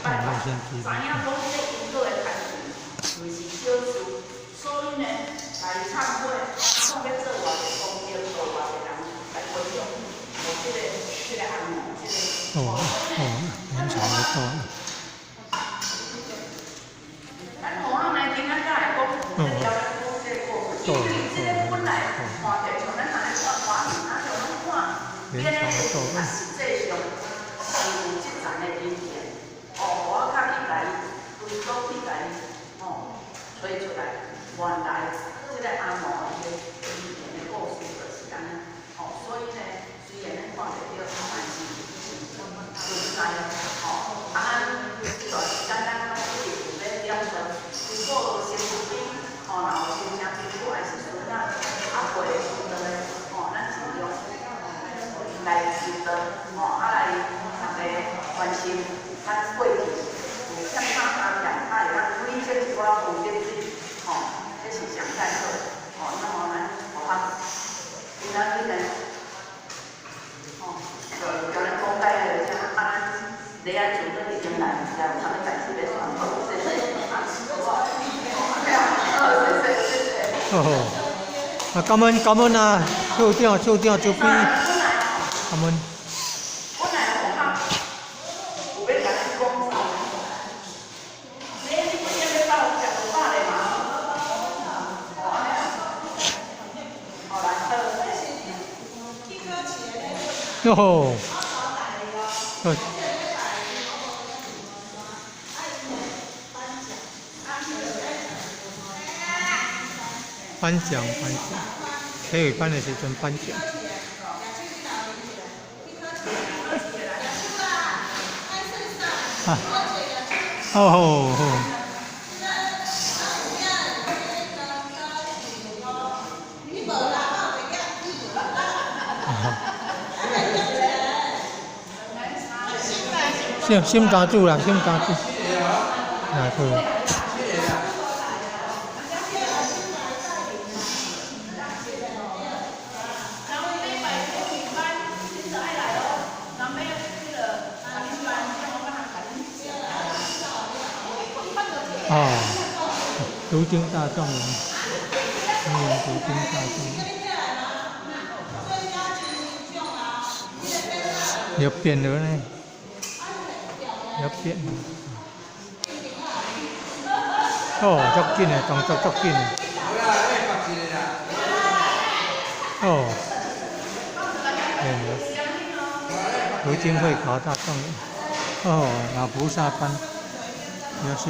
拜拜，知影讲这因果的代志，就是小事，所以呢，来忏悔，讲要做偌个功德，做偌个人来分享，这个项目，这个。很长的多。咱同行来听咱才会讲，这条咱讲这个故事，因为这个本来看着像咱若咧看花片，啊像咱看别个故事，啊实际上是有即层的因缘。我较去来，规组去来，找出来，原来这个阿嬷伊的因缘的故事就是安尼。所以呢，虽然咱看袂到，但是存在。这段时间咱一直有咧点算，如果身躯边，然后亲戚朋友还是孙仔过的时阵咧，咱尽量来记得，来大家关心咱过去有啥家庭，会当推荐一寡风景水，这是上太好。那么咱互他今仔日呢，就叫咱讲解了一下，你爱做这个进来，也有啥物代志要宣布，谢谢。感恩啊，抽奖周边，感恩。本来我哈有要甲你讲啥？你今日要到食卤肉的嘛？哦，颁奖，体育班的时阵颁奖。心肝煮啦，心肝煮，对。途经大众，途经大众，要变了呢，要变。足紧的，动作足紧的。变了。途经会考大众，老菩萨班，优秀。